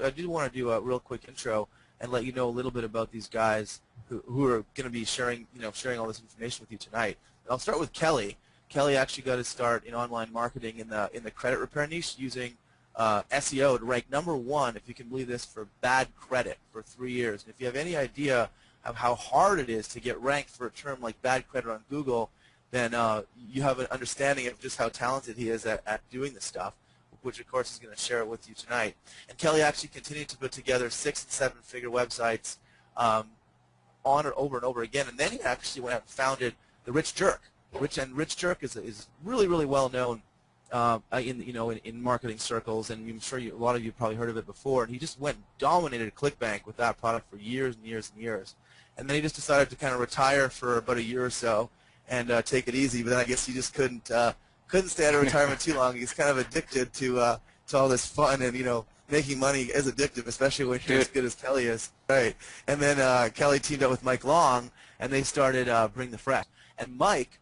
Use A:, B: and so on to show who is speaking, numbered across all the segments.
A: do want to do a real quick intro and let you know a little bit about these guys who are going to be sharing sharing all this information with you tonight. And I'll start with Kelly. Kelly actually got his start in online marketing in the credit repair niche using SEO to rank #1, if you can believe this, for bad credit for 3 years. And if you have any idea of how hard it is to get ranked for a term like bad credit on Google, then you have an understanding of just how talented he is at doing this stuff, which of course is going to share it with you tonight. And Kelly actually continued to put together 6- and 7-figure websites on and over again. And then he actually went out and founded the Rich Jerk. Rich Jerk is really, really well known in marketing circles, and I'm sure a lot of you probably heard of it before. And he just went and dominated ClickBank with that product for years and years and years. And then he just decided to kind of retire for about a year or so and take it easy. But then I guess he just couldn't stay out of retirement too long. He's kind of addicted to all this fun, and making money is addictive, especially when you're as good as Kelly is. Right. And then Kelly teamed up with Mike Long, and they started Bring the Fresh. And Mike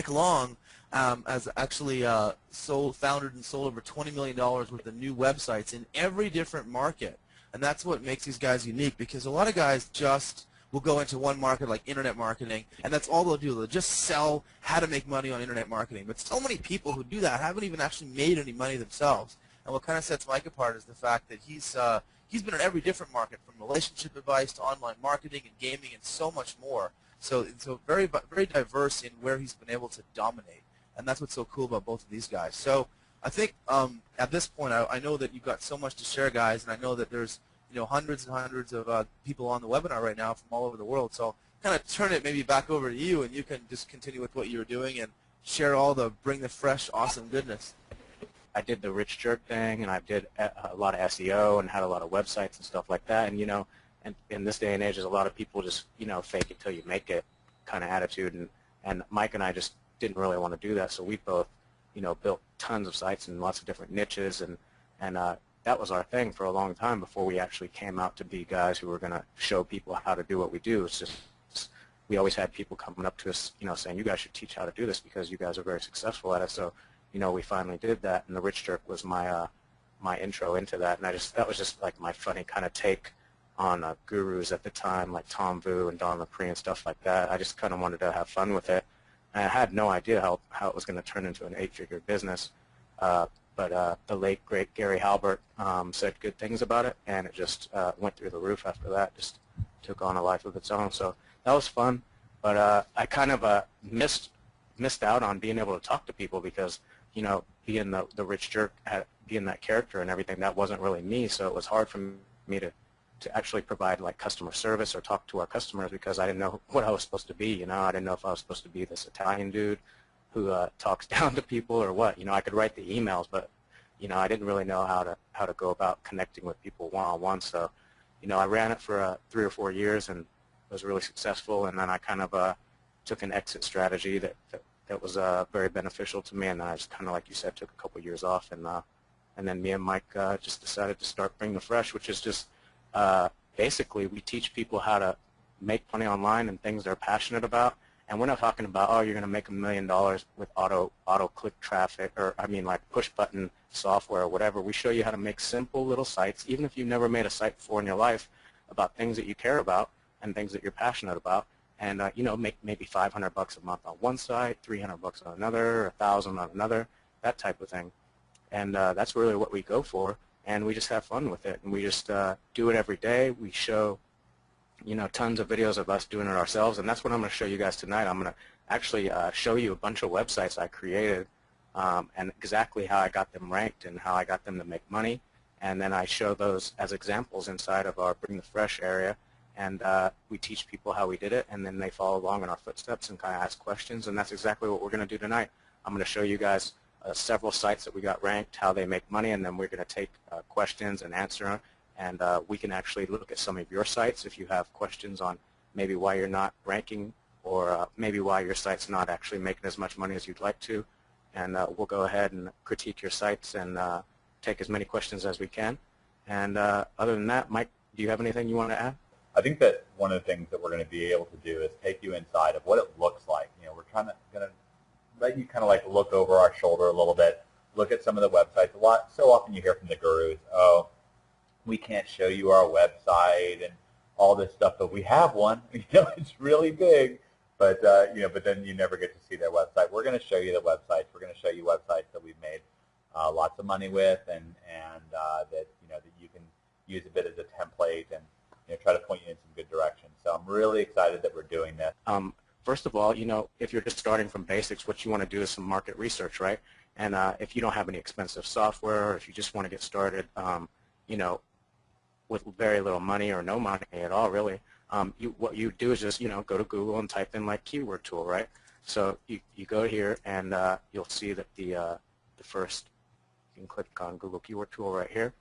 A: Long has actually founded and sold over $20 million worth of new websites in every different market. And that's what makes these guys unique, because a lot of guys just will go into one market like internet marketing, and that's all they'll do. They'll just sell how to make money on internet marketing. But so many people who do that haven't even actually made any money themselves. And what kind of sets Mike apart is the fact that he's been in every different market, from relationship advice to online marketing and gaming and so much more. So very, very diverse in where he's been able to dominate. And that's what's so cool about both of these guys. So I think at this point, I know that you've got so much to share, guys, and I know that there's hundreds and hundreds of people on the webinar right now from all over the world. So kind of turn it maybe back over to you, and you can just continue with what you're doing and share all the Bring the Fresh awesome goodness.
B: I did the Rich Jerk thing, and I did a lot of SEO and had a lot of websites and stuff like that. And and in this day and age, there's a lot of people just fake it till you make it kind of attitude. And Mike and I just didn't really want to do that, so we both built tons of sites in lots of different niches, and that was our thing for a long time before we actually came out to be guys who were going to show people how to do what we do. It's just we always had people coming up to us, saying, you guys should teach how to do this because you guys are very successful at it. So we finally did that, and the Rich Jerk was my my intro into that, and that was just like my funny kind of take on gurus at the time, like Tom Vu and Don Lapre and stuff like that. I just kind of wanted to have fun with it. And I had no idea how it was going to turn into an 8-figure business. But the late, great Gary Halbert said good things about it, and it just went through the roof after that, just took on a life of its own. So that was fun. But I kind of missed out on being able to talk to people because, being the Rich Jerk, being that character and everything, that wasn't really me. So it was hard for me to actually provide like customer service or talk to our customers because I didn't know what I was supposed to be. I didn't know if I was supposed to be this Italian dude who talks down to people or what. I could write the emails, but I didn't really know how to go about connecting with people one-on-one. So I ran it for 3 or 4 years and was really successful. And then I kind of took an exit strategy that was very beneficial to me. And I just kind of, like you said, took a couple years off. And then me and Mike just decided to start Bring the Fresh, which is just basically we teach people how to make money online and things they're passionate about. And we're not talking about, oh, you're going to make $1 million with auto-click traffic, or like push-button software or whatever. We show you how to make simple little sites, even if you've never made a site before in your life, about things that you care about and things that you're passionate about. And make maybe $500 a month on one site, $300 on another, $1,000 on another, that type of thing. And that's really what we go for. And we just have fun with it. And we just do it every day. We show tons of videos of us doing it ourselves, and that's what I'm going to show you guys tonight. I'm going to actually show you a bunch of websites I created and exactly how I got them ranked and how I got them to make money, and then I show those as examples inside of our Bring the Fresh area, and we teach people how we did it, and then they follow along in our footsteps and kind of ask questions, and that's exactly what we're going to do tonight. I'm going to show you guys several sites that we got ranked, how they make money, and then we're going to take questions and answer them. And we can actually look at some of your sites if you have questions on maybe why you're not ranking or maybe why your site's not actually making as much money as you'd like to. And we'll go ahead and critique your sites and take as many questions as we can. And other than that, Mike, do you have anything you want to add?
C: I think that one of the things that we're going to be able to do is take you inside of what it looks like. We're going to let you kind of like look over our shoulder a little bit, look at some of the websites. So often you hear from the gurus, oh, we can't show you our website and all this stuff, but we have one. It's really big, but but then you never get to see their website. We're going to show you the websites. We're going to show you websites that we've made lots of money with, and that that you can use a bit as a template and try to point you in some good directions. So I'm really excited that we're doing this.
B: First of all, if you're just starting from basics, what you want to do is some market research, right? And if you don't have any expensive software, or if you just want to get started, with very little money or no money at all, really, what you do is just go to Google and type in like keyword tool, right? So you go here and you'll see that the first, you can click on Google keyword tool right here.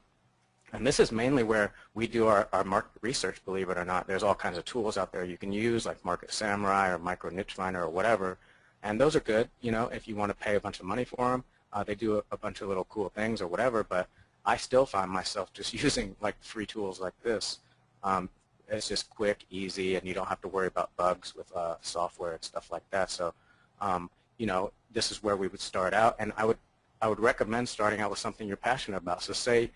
B: And this is mainly where we do our market research, believe it or not. There's all kinds of tools out there you can use, like Market Samurai or Micro Niche Finder or whatever. And those are good, if you want to pay a bunch of money for them. They do a bunch of little cool things or whatever, but I still find myself just using like free tools like this. It's just quick, easy, and you don't have to worry about bugs with software and stuff like that. So, this is where we would start out, and I would recommend starting out with something you're passionate about. So say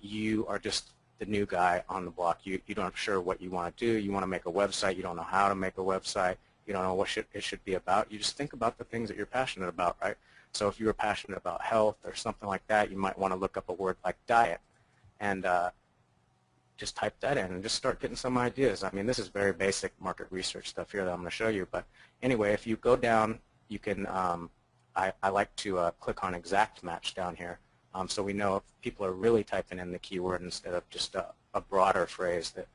B: you are just the new guy on the block. You don't sure what you want to do. You want to make a website. You don't know how to make a website. You don't know what it should be about. You just think about the things that you're passionate about, right? So if you were passionate about health or something like that, you might want to look up a word like diet and just type that in and just start getting some ideas. I mean, this is very basic market research stuff here that I'm going to show you. But anyway, if you go down, you can, I like to click on exact match down here. So we know if people are really typing in the keyword instead of just a broader phrase that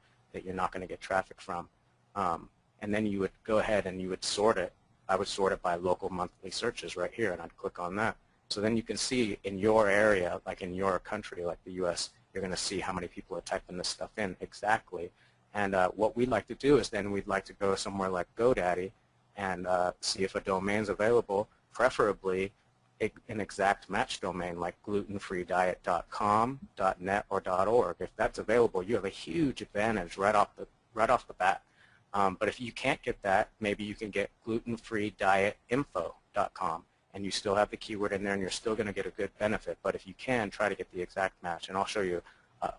B: you're not going to get traffic from. And then you would go ahead and you would sort it. I would sort it by local monthly searches right here, and I'd click on that. So then you can see in your area, like in your country, like the U.S., you're going to see how many people are typing this stuff in exactly. And what we'd like to do is then we'd like to go somewhere like GoDaddy and see if a domain's available, preferably an exact match domain like glutenfreediet.com, .net, or .org. If that's available, you have a huge advantage right off the bat. But if you can't get that, maybe you can get glutenfreedietinfo.com, and you still have the keyword in there, and you're still going to get a good benefit. But if you can, try to get the exact match, and I'll show you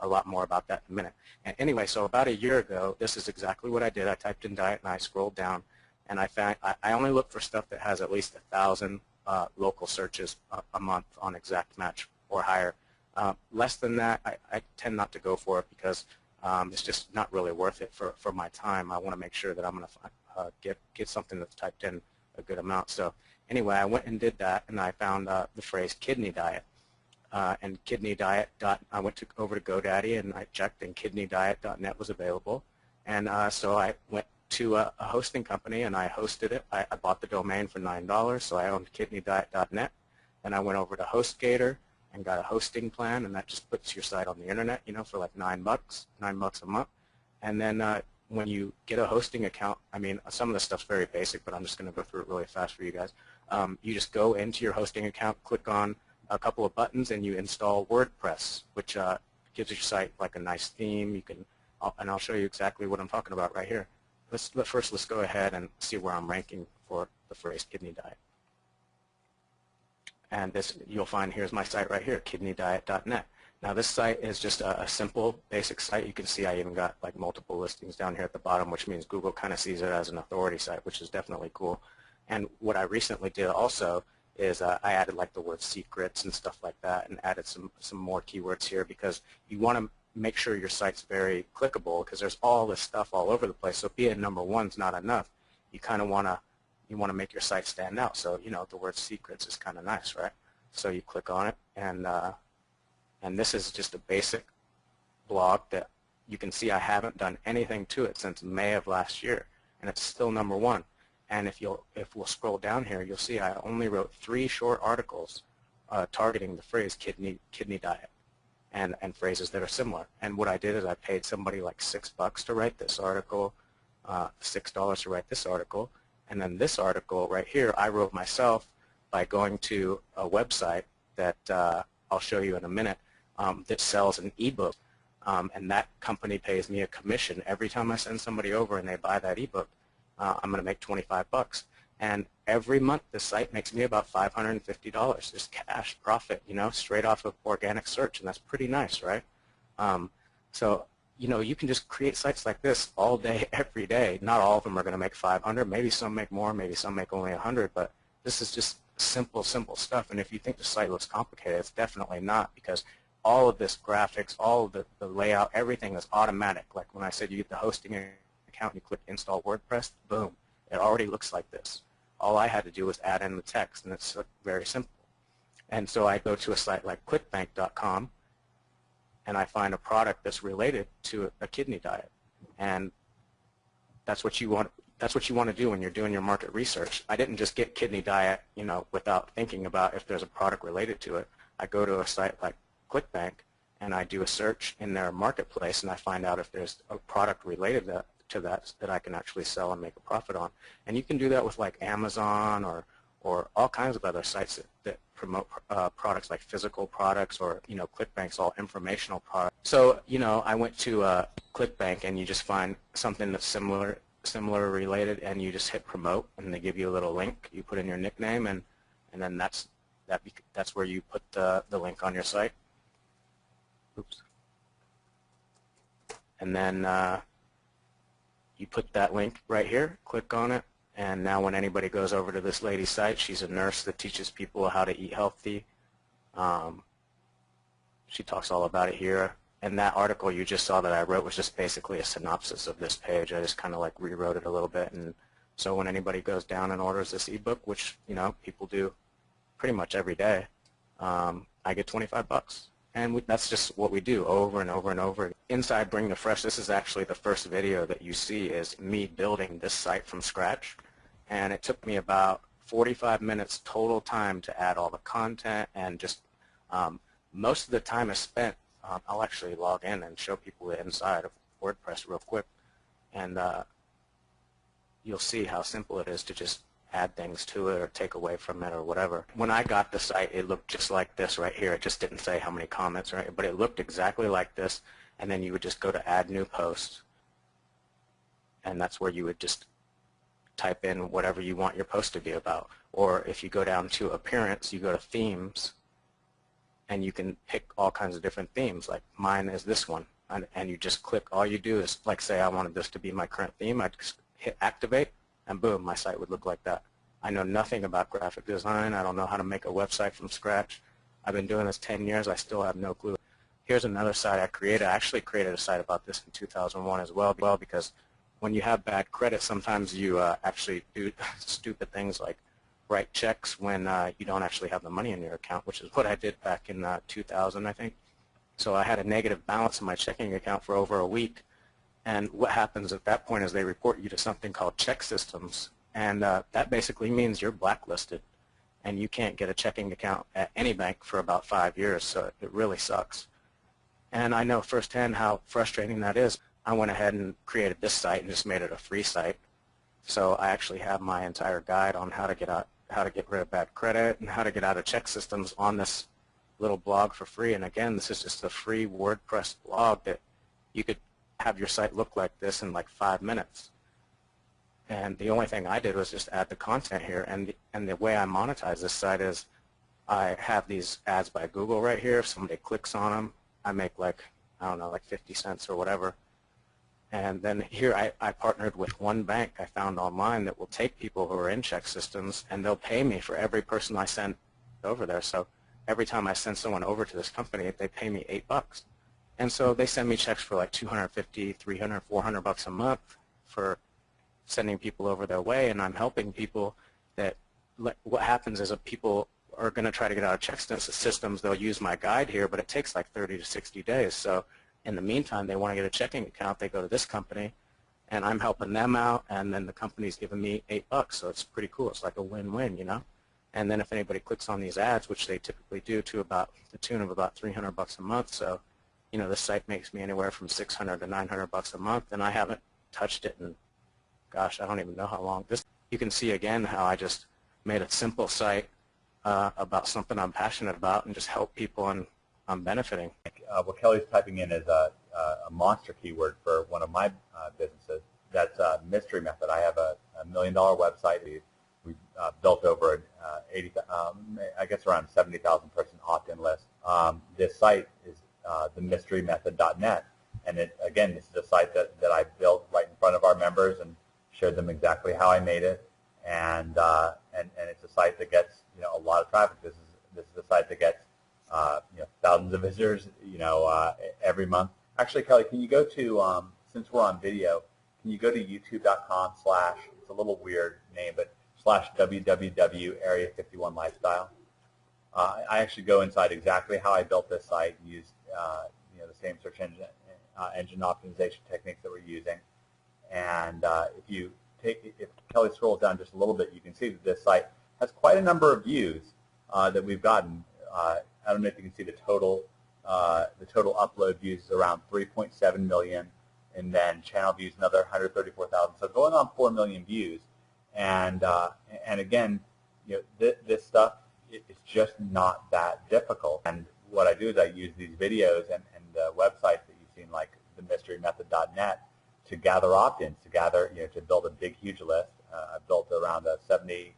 B: a lot more about that in a minute. And anyway, so about a year ago, this is exactly what I did. I typed in diet, and I scrolled down, and I found I only look for stuff that has at least 1,000 local searches a month on exact match or higher. Less than that, I tend not to go for it because it's just not really worth it for my time. I want to make sure that I'm going to get something that's typed in a good amount. So anyway, I went and did that, and I found the phrase kidney diet. And kidney diet. I went over to GoDaddy, and I checked, and kidneydiet.net was available. And so I went to a hosting company, and I hosted it. I bought the domain for $9, so I owned kidneydiet.net. And I went over to HostGator and got a hosting plan, and that just puts your site on the internet, for like $9 a month. And then when you get a hosting account, I mean, some of the stuff's very basic, but I'm just going to go through it really fast for you guys. You just go into your hosting account, click on a couple of buttons, and you install WordPress, which gives your site like a nice theme. You can, and I'll show you exactly what I'm talking about right here. First, let's go ahead and see where I'm ranking for the phrase kidney diet. And this, you'll find, here's my site right here, kidneydiet.net. Now this site is just a simple, basic site. You can see I even got like multiple listings down here at the bottom, which means Google kind of sees it as an authority site, which is definitely cool. And what I recently did also is I added like the word secrets and stuff like that, and added some more keywords here, because you want to make sure your site's very clickable, because there's all this stuff all over the place. So being #1 is not enough. You kind of want to make your site stand out. So the word secrets is kind of nice, right? So you click on it, and this is just a basic blog that you can see I haven't done anything to it since May of last year, and it's still #1. And if we'll scroll down here, you'll see I only wrote 3 short articles targeting the phrase kidney diet and phrases that are similar. And what I did is I paid somebody like $6 to write this article, $6 to write this article, and then this article right here I wrote myself by going to a website that I'll show you in a minute that sells an ebook, and that company pays me a commission every time I send somebody over and they buy that ebook. I'm going to make $25, and every month the site makes me about $550 just cash profit, straight off of organic search, and that's pretty nice, right? So, you know, you can just create sites like this all day, every day. Not all of them are going to make 500. Maybe some make more. Maybe some make only 100. But this is just simple, simple stuff. And if you think the site looks complicated, it's definitely not, because all of this graphics, all of the layout, everything is automatic. Like when I said you get the hosting account, you click Install WordPress, boom, it already looks like this. All I had to do was add in the text, and it's very simple. And so I go to a site like QuickBank.com, and I find a product that's related to a kidney diet. And that's what you want. That's what you want to do when you're doing your market research. I didn't just get kidney diet, you know, without thinking about if there's a product related to it. I go to a site like QuickBank, and I do a search in their marketplace, and I find out if there's a product related to that I can actually sell and make a profit on. And you can do that with like Amazon or all kinds of other sites that promote products like physical products, or, you know, QuickBank's all informational products. So, you know, I went to QuickBank, and you just find something that's similar related, and you just hit promote, and they give you a little link. You put in your nickname, and then that's where you put the link on your site. Oops. And then you put that link right here, click on it, and now when anybody goes over to this lady's site, she's a nurse that teaches people how to eat healthy. She talks all about it here. And that article you just saw that I wrote was just basically a synopsis of this page. I just kind of like rewrote it a little bit. And so when anybody goes down and orders this ebook, which, you know, people do pretty much every day, I get 25 bucks. And that's just what we do over and over and over. Inside Bring the Fresh, this is actually the first video that you see is me building this site from scratch. And it took me about 45 minutes total time to add all the content, and just most of the time is spent. I'll actually log in and show people the inside of WordPress real quick, and you'll see how simple it is to just add things to it or take away from it or whatever. When I got the site, it looked just like this right here. It just didn't say how many comments, right? But it looked exactly like this, and then you would just go to Add New Post, and that's where you would just type in whatever you want your post to be about. Or if you go down to Appearance, you go to Themes, and you can pick all kinds of different themes. Like mine is this one, and you just click. All you do is, like, say I wanted this to be my current theme. I'd just hit Activate, and boom, my site would look like that. I know nothing about graphic design. I don't know how to make a website from scratch. I've been doing this 10 years. I still have no clue. Here's another site I created. I actually created a site about this in 2001 as well, because when you have bad credit, sometimes you actually do stupid things like write checks when you don't actually have the money in your account, which is what I did back in 2000, I think. So I had a negative balance in my checking account for over a week. And what happens at that point is they report you to something called ChexSystems. And that basically means you're blacklisted, and you can't get a checking account at any bank for about 5 years. So it really sucks. And I know firsthand how frustrating that is. I went ahead and created this site and just made it a free site. So I actually have my entire guide on how to get rid of bad credit and how to get out of ChexSystems on this little blog for free. And again, this is just a free WordPress blog that you could have your site look like this in like 5 minutes. And the only thing I did was just add the content here. And the way I monetize this site is I have these ads by Google right here. If somebody clicks on them, I make like, I don't know, like 50 cents or whatever. And then here I partnered with one bank I found online that will take people who are in ChexSystems, and they'll pay me for every person I send over there. So every time I send someone over to this company, they pay me $8. And so they send me checks for like 250, 300, 400 bucks a month for sending people over their way, and I'm helping people that what happens is if people are going to try to get out of ChexSystems, they'll use my guide here, but it takes like 30 to 60 days. So in the meantime, they want to get a checking account, they go to this company, and I'm helping them out, and then the company's giving me $8, so it's pretty cool. It's like a win-win, you know? And then if anybody clicks on these ads, which they typically do to about the tune of about 300 bucks a month, so, you know, this site makes me anywhere from 600 to 900 bucks a month, and I haven't touched it in, gosh, I don't even know how long. You can see again how I just made a simple site about something I'm passionate about and just help people, and I'm benefiting.
C: What Kelly's typing in is a monster keyword for one of my businesses. That's Mystery Method. I have a $1 million website. We built over 80, I guess around 70,000 person opt-in list. This site is themysterymethod.net, And again, this is a site that I built right in front of our members and showed them exactly how I made it. And it's a site that gets a lot of traffic. This is a site that gets thousands of visitors every month. Actually, Kelly, can you go to since we're on video, can you go to youtube.com/ it's a little weird name, but /www.area51lifestyle. I actually go inside exactly how I built this site and used the same search engine optimization techniques that we're using. And if Kelly scrolls down just a little bit, you can see that this site has quite a number of views that we've gotten. I don't know if you can see the total upload views is around 3.7 million, and then channel views another 134,000. So going on 4 million views, and again, this stuff it's just not that difficult. And what I do is I use these videos and the websites that you've seen, like themysterymethod.net, to gather opt-ins, to build a big, huge list. I've built around a 70,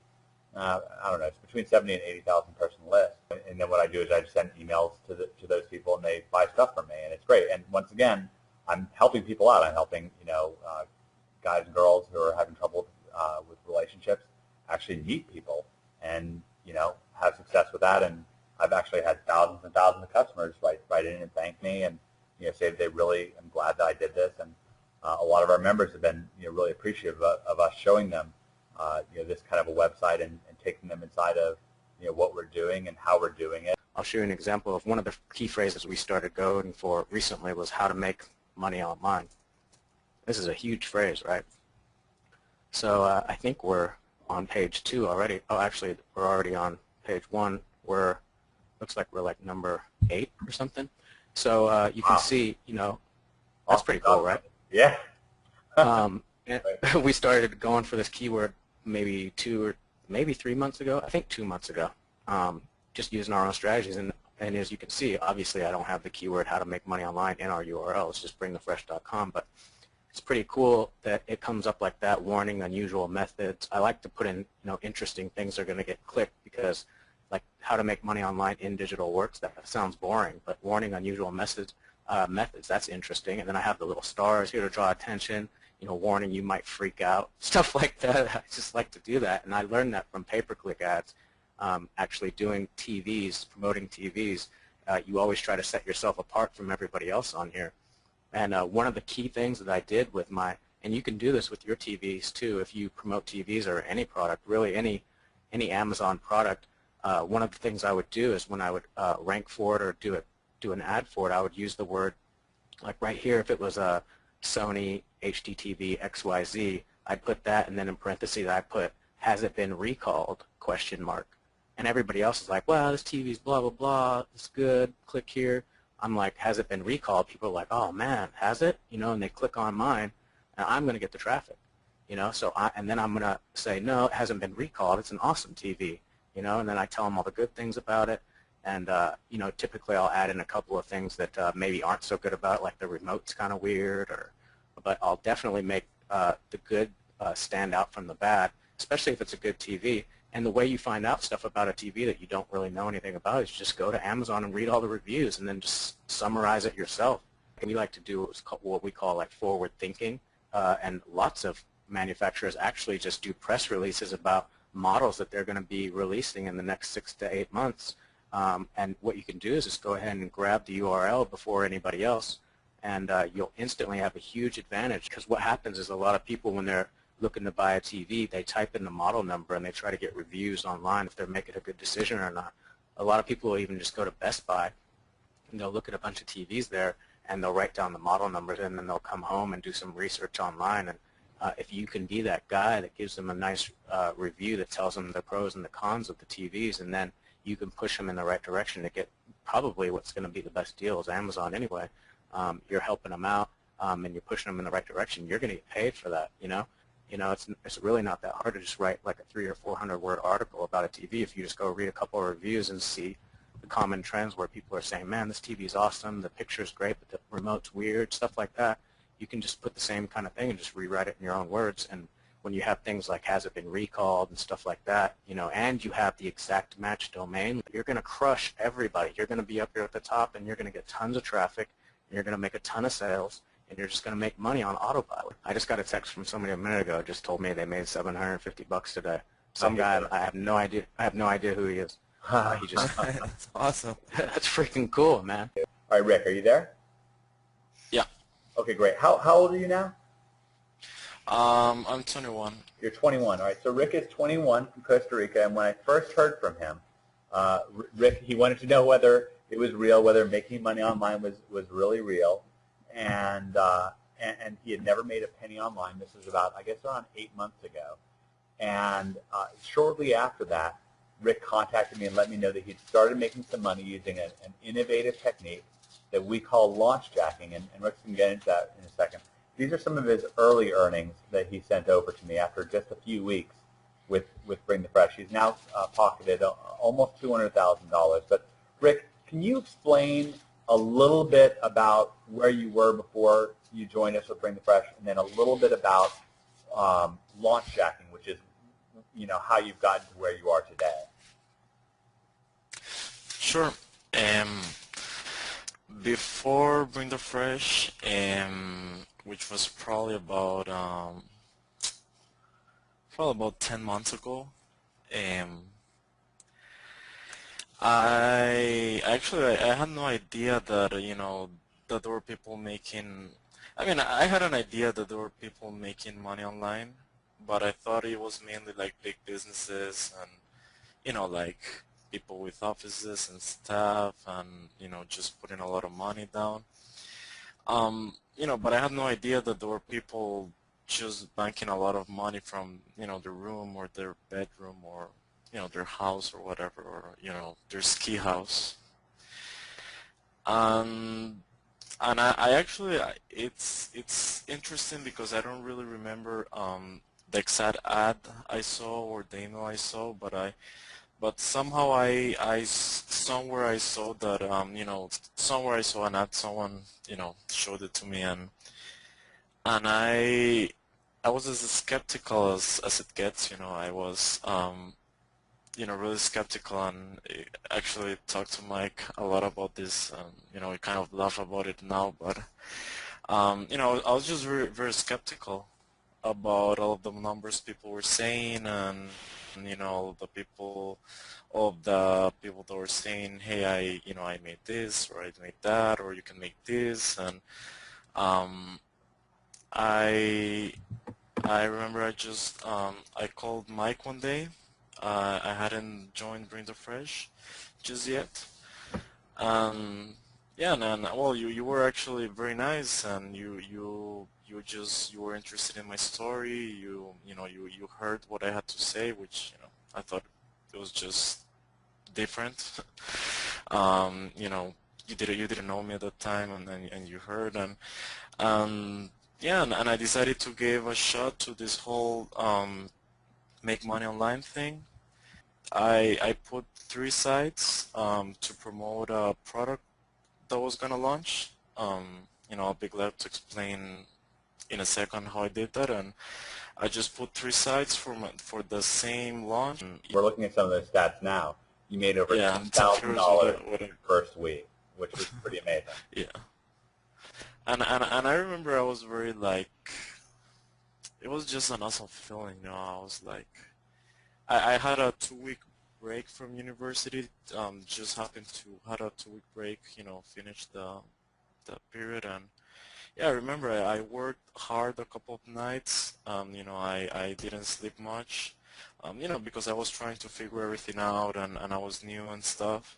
C: I don't know, it's between 70 and 80,000 person list. And then what I do is I just send emails to those people, and they buy stuff from me, and it's great. And once again, I'm helping people out. I'm helping guys and girls who are having trouble with relationships actually meet people and have success with that. And I've actually had thousands and thousands of customers write in and thank me and say they really am glad that I did this. And a lot of our members have been really appreciative of us showing them this kind of a website and taking them inside of what we're doing and how we're doing it.
B: I'll show you an example of one of the key phrases we started going for recently was how to make money online. This is a huge phrase, right? So I think we're on page 2 already. Oh, actually, we're already on page 1. Looks like we're like number 8 or something. So you can see, that's pretty cool, right?
C: Yeah.
B: We started going for this keyword maybe 2 or maybe 3 months ago. I think 2 months ago. Just using our own strategies, and as you can see, obviously I don't have the keyword how to make money online in our URL. It's just bringthefresh.com, but it's pretty cool that it comes up like that, warning unusual methods. I like to put in interesting things that are going to get clicked, because like how to make money online in digital works, that sounds boring, but warning unusual methods, that's interesting. And then I have the little stars here to draw attention, warning you might freak out, stuff like that. I just like to do that, and I learned that from pay-per-click ads. Actually doing TVs, promoting TVs, you always try to set yourself apart from everybody else on here. And one of the key things that I did with and you can do this with your TVs too, if you promote TVs or any product, really any Amazon product, one of the things I would do is when I would rank for it or do an ad for it, I would use the word, like right here, if it was a Sony HDTV XYZ, I'd put that, and then in parentheses I put, has it been recalled, ? And everybody else is like, well, this TV's blah, blah, blah, it's good, click here. I'm like, has it been recalled? People are like, oh man, has it? And they click on mine, and I'm going to get the traffic. And then I'm going to say, no, it hasn't been recalled, it's an awesome TV. And then I tell them all the good things about it. And, typically I'll add in a couple of things that maybe aren't so good about it, like the remote's kind of weird, but I'll definitely make the good stand out from the bad, especially if it's a good TV. And the way you find out stuff about a TV that you don't really know anything about is just go to Amazon and read all the reviews and then just summarize it yourself. And we like to do what we call like forward thinking, and lots of manufacturers actually just do press releases about models that they're going to be releasing in the next 6 to 8 months. And what you can do is just go ahead and grab the URL before anybody else, and you'll instantly have a huge advantage, because what happens is a lot of people, when they're looking to buy a TV, they type in the model number and they try to get reviews online if they're making a good decision or not. A lot of people will even just go to Best Buy and they'll look at a bunch of TVs there and they'll write down the model numbers, and then they'll come home and do some research online. And if you can be that guy that gives them a nice review that tells them the pros and the cons of the TVs, and then you can push them in the right direction to get probably what's going to be the best deal is Amazon anyway. You're helping them out, and you're pushing them in the right direction. You're going to get paid for that, it's really not that hard to just write like a 300 or 400 word article about a TV. If you just go read a couple of reviews and see the common trends where people are saying, man, this TV is awesome, the picture's great, but the remote's weird, stuff like that, you can just put the same kind of thing and just rewrite it in your own words. And when you have things like has it been recalled and stuff like that, and you have the exact match domain, you're going to crush everybody. You're going to be up here at the top, and you're going to get tons of traffic. you're going to make a ton of sales, and you're just going to make money on autopilot. I just got a text from somebody a minute ago, just told me they made $750 today. Some guy, I have no idea. I have no idea who he is. He just
A: That's awesome.
B: that's freaking cool, man.
C: All right, Rick, are you there?
D: Yeah.
C: Okay, great. How old are you now?
D: I'm 21.
C: You're 21. All right, so Rick is 21 from Costa Rica, and when I first heard from him, Rick, he wanted to know whether it was real, whether making money online was really real, and he had never made a penny online. This was about, I guess, around 8 months ago. And shortly after that, Rick contacted me and let me know that he'd started making some money using an innovative technique that we call launch jacking, and Rick's going to get into that in a second. These are some of his early earnings that he sent over to me after just a few weeks with Bring the Fresh. He's now pocketed almost $200,000. But Rick, can you explain a little bit about where you were before you joined us with Bring the Fresh, and then a little bit about launch jacking, which is, you know, how you've gotten to where you are today?
D: Sure. Before Bring the Fresh, which was probably about 10 months ago, I had no idea that, you know, that there were people making. I mean, I had an idea that there were people making money online, but I thought it was mainly like big businesses and, you know, like people with offices and staff and, you know, just putting a lot of money down. You know, but I had no idea that there were people just banking a lot of money from, you know, their room or their bedroom or, you know, their house or whatever, or, you know, their ski house. And I actually, it's interesting because I don't really remember the exact ad I saw or the email I saw, but somehow somewhere I saw that, you know, somewhere I saw an ad, someone, you know, showed it to me, and I was as skeptical as it gets, you know. I was, you know, really skeptical, and actually talked to Mike a lot about this. You know, we kind of laugh about it now, but, you know, I was just very, very skeptical about all of the numbers people were saying, and you know, all of the people that were saying, hey, I made this, or I made that, or you can make this, and I remember I called Mike one day. I hadn't joined Bring the Fresh just yet. Yeah, and well, you were actually very nice, and you were interested in my story. You know, you heard what I had to say, which, you know, I thought it was just different. You know, you didn't know me at that time, and you heard, and yeah, and I decided to give a shot to this whole make money online thing. I put 3 sites to promote a product that was gonna launch. You know, I'll be glad to explain in a second how I did that, and I just put 3 sites for the same launch.
C: We're looking at some of those stats now. You made over $10,000 first week, which was pretty amazing.
D: Yeah, and I remember I was very like, it was just an awesome feeling, you know. I was like, I had a 2-week break from university. Just happened to had a 2-week break, you know, finished the period, and yeah, I remember I worked hard a couple of nights. You know, I didn't sleep much, you know, because I was trying to figure everything out, and I was new and stuff.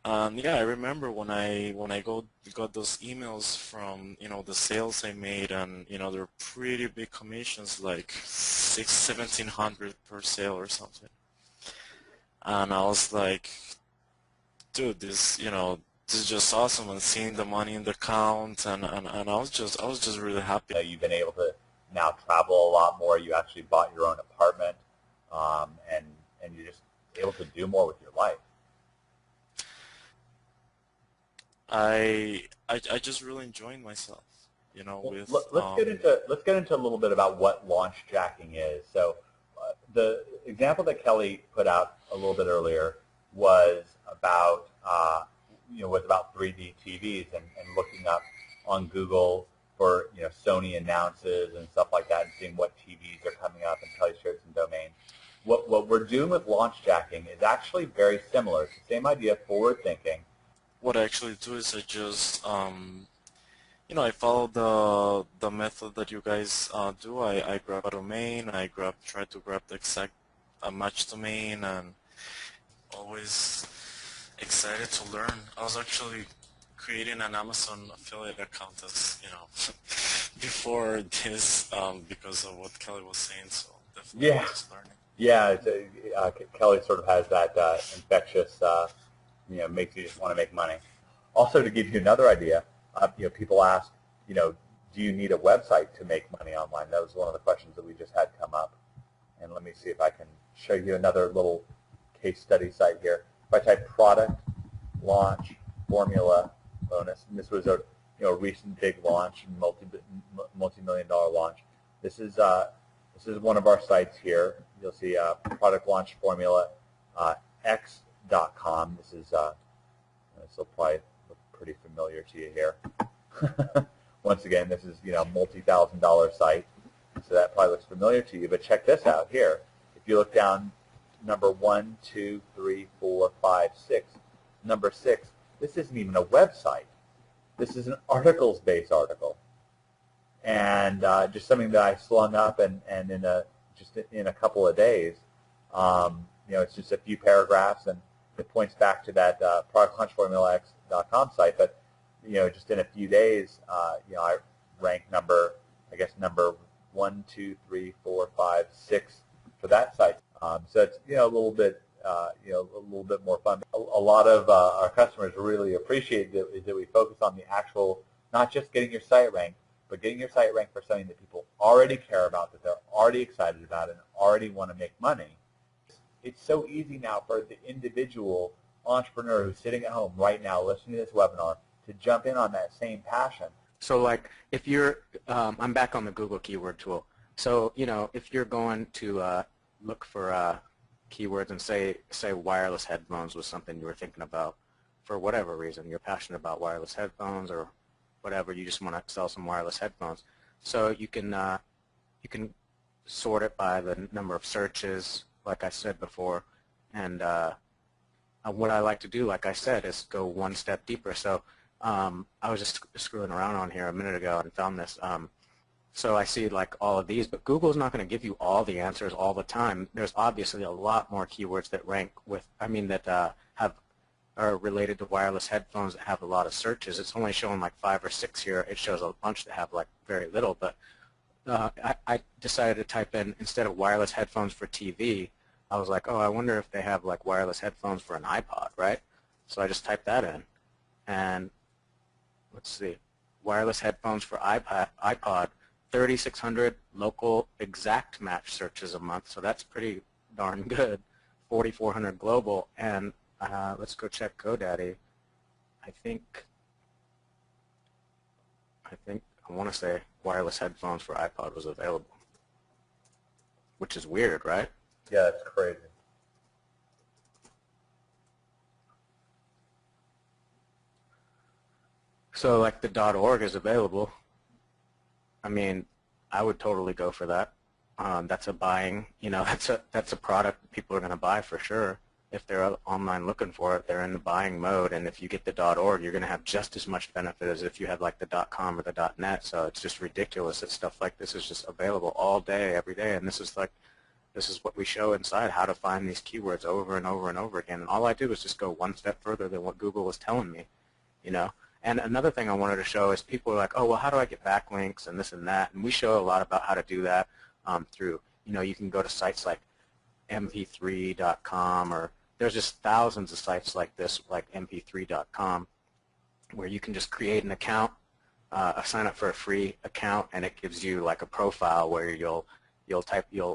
D: And yeah, I remember when I got those emails from, you know, the sales I made, and you know, they're pretty big commissions, like $1,700 per sale or something. And I was like, dude, this, you know, this is just awesome, and seeing the money in the account, and I was just really happy.
C: You've been able to now travel a lot more. You actually bought your own apartment, and you're just able to do more with your life.
D: I just really enjoying myself, you know.
C: Well,
D: with
C: let's get into a little bit about what launch jacking is. So the example that Kelly put out a little bit earlier was about was about 3D TVs and looking up on Google for Sony announces and stuff like that, and seeing what TVs are coming up and telescopes and domains. What we're doing with launch jacking is actually very similar. It's the same idea, forward thinking.
D: What I actually do is I just I follow the method that you guys do. I grab a domain, try to grab the exact match domain, and always excited to learn. I was actually creating an Amazon affiliate account as before this because of what Kelly was saying. So definitely just learning.
C: Yeah, Kelly sort of has that infectious, makes you just want to make money. Also, to give you another idea, people ask, do you need a website to make money online? That was one of the questions that we just had come up. And let me see if I can show you another little case study site here. If I type product, launch, formula, bonus, and this was a recent big launch, multi-million-dollar launch. This is one of our sites here. You'll see product launch formula, x.com. This will probably look pretty familiar to you here. Once again, this is multi-thousand-dollar site, so that probably looks familiar to you. But check this out here. If you look down, number 1, 2, 3, 4, 5, 6. Number 6. This isn't even a website. This is an articles-based article, and just something that I slung up, and in a couple of days, it's just a few paragraphs, and it points back to that productlaunchformulax.com site. But just in a few days, I ranked number 1, 2, 3, 4, 5, 6 for that site. So it's a little bit more fun. A lot of our customers really appreciate that we focus on the actual, not just getting your site ranked, but getting your site ranked for something that people already care about, that they're already excited about, and already want to make money. It's so easy now for the individual entrepreneur who's sitting at home right now listening to this webinar to jump in on that same passion.
B: So like if you're, I'm back on the Google keyword tool. So, if you're going to look for keywords and say wireless headphones was something you were thinking about for whatever reason, you're passionate about wireless headphones or whatever, you just want to sell some wireless headphones. So you can sort it by the number of searches, like I said before, and what I like to do, like I said, is go one step deeper. So I was just screwing around on here a minute ago and found this. So I see like all of these, but Google's not going to give you all the answers all the time. There's obviously a lot more keywords that rank with, that are related to wireless headphones that have a lot of searches. It's only showing like 5 or 6 here. It shows a bunch that have like very little, but I decided to type in, instead of wireless headphones for TV, I was like, oh, I wonder if they have like wireless headphones for an iPod, right? So I just typed that in, and let's see, wireless headphones for iPod, 3,600 local exact match searches a month, so that's pretty darn good. 4,400 global, and let's go check GoDaddy. I want to say wireless headphones for iPod was available, which is weird, right?
C: Yeah, it's crazy.
B: So like the .org is available. I mean, I would totally go for that. That's a buying, that's a product people are going to buy for sure. If they're online looking for it, they're in the buying mode, and if you get the .org, you're going to have just as much benefit as if you had like the .com or the .net. So it's just ridiculous that stuff like this is just available all day, every day, and this is what we show inside, how to find these keywords over and over and over again. And all I did was just go one step further than what Google was telling me, And another thing I wanted to show is people are like, oh, well, how do I get backlinks and this and that? And we show a lot about how to do that through, you can go to sites like mp3.com, or there's just thousands of sites like this, like mp3.com, where you can just create an account, sign up for a free account, and it gives you like a profile where you'll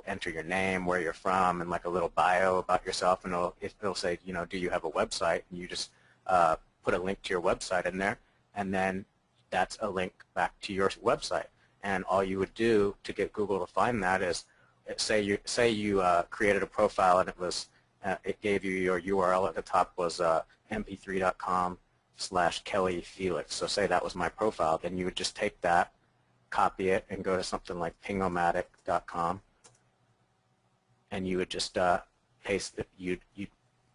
B: enter your name, where you're from, and like a little bio about yourself, and it'll say, do you have a website? And you just put a link to your website in there, and then that's a link back to your website. And all you would do to get Google to find that is, say you created a profile, and it gave you your URL at the top was mp3.com /Kelly Felix. So say that was my profile, then you would just take that, copy it, and go to something like pingomatic.com, and you would just paste it. You'd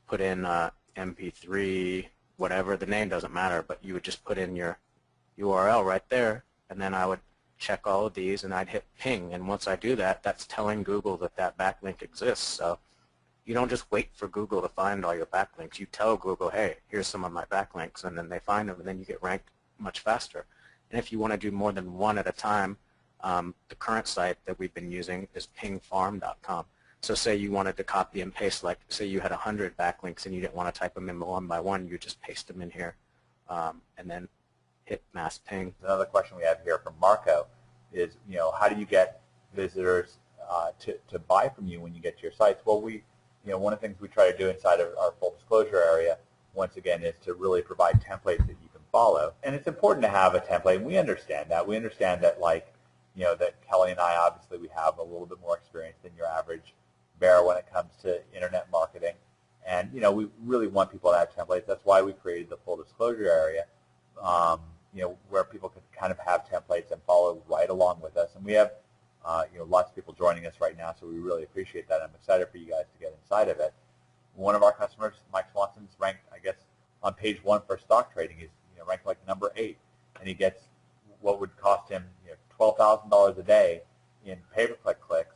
B: put in MP3, whatever, the name doesn't matter, but you would just put in your URL right there, and then I would check all of these, and I'd hit ping, and once I do that, that's telling Google that that backlink exists. So you don't just wait for Google to find all your backlinks. You tell Google, hey, here's some of my backlinks, and then they find them, and then you get ranked much faster. And if you want to do more than one at a time, the current site that we've been using is pingfarm.com. So say you wanted to copy and paste, like say you had 100 backlinks and you didn't want to type them in one by one, you just paste them in here and then hit mass ping.
C: Another question we have here from Marco is, how do you get visitors to buy from you when you get to your sites? Well, one of the things we try to do inside of our full disclosure area, once again, is to really provide templates that you can follow. And it's important to have a template, and we understand that. We understand that, that Kelly and I, obviously, we have a little bit more experience than your average bear when it comes to internet marketing. And, we really want people to have templates. That's why we created the full disclosure area, where people can kind of have templates and follow right along with us. And we have, lots of people joining us right now, so we really appreciate that. I'm excited for you guys to get inside of it. One of our customers, Mike Swanson's ranked, I guess, on page 1 for stock trading. He's ranked like number 8, and he gets what would cost him $12,000 a day in pay-per-click clicks,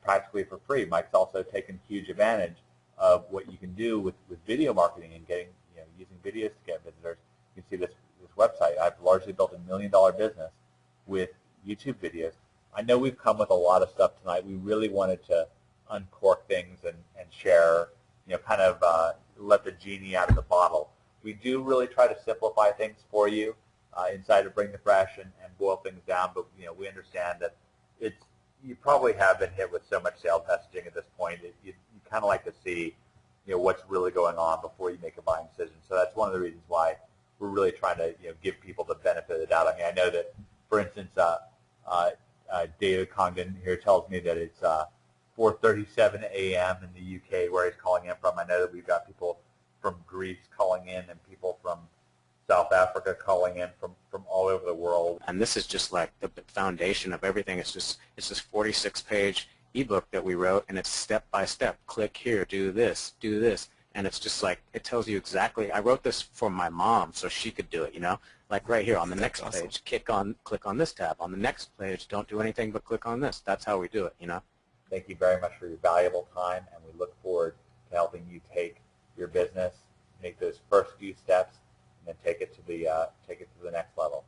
C: practically for free. Mike's also taken huge advantage of what you can do with video marketing and getting, using videos to get visitors. You can see this website. I've largely built $1 million business with YouTube videos. I know we've come with a lot of stuff tonight. We really wanted to uncork things and share, kind of let the genie out of the bottle. We do really try to simplify things for you inside of Bring the Fresh and boil things down, but we understand that you probably have been hit with so much sales messaging at this point that you kind of like to see what's really going on before you make a buying decision. So that's one of the reasons why we're really trying to give people the benefit of the doubt. I mean, I know that, for instance, David Congdon here tells me that it's 4:37 a.m. in the UK where he's calling in from. I know that we've got people from Greece calling in and people from South Africa calling in from all over the world.
B: And this is just like the foundation of everything. It's this 46-page ebook that we wrote, and it's step by step. Click here, do this, and it's just like it tells you exactly. I wrote this for my mom so she could do it. Like right here on the next page, click on this tab. On the next page, don't do anything but click on this. That's how we do it.
C: Thank you very much for your valuable time, and we look forward to helping you take your business, make those first few steps, and then take it to the next level.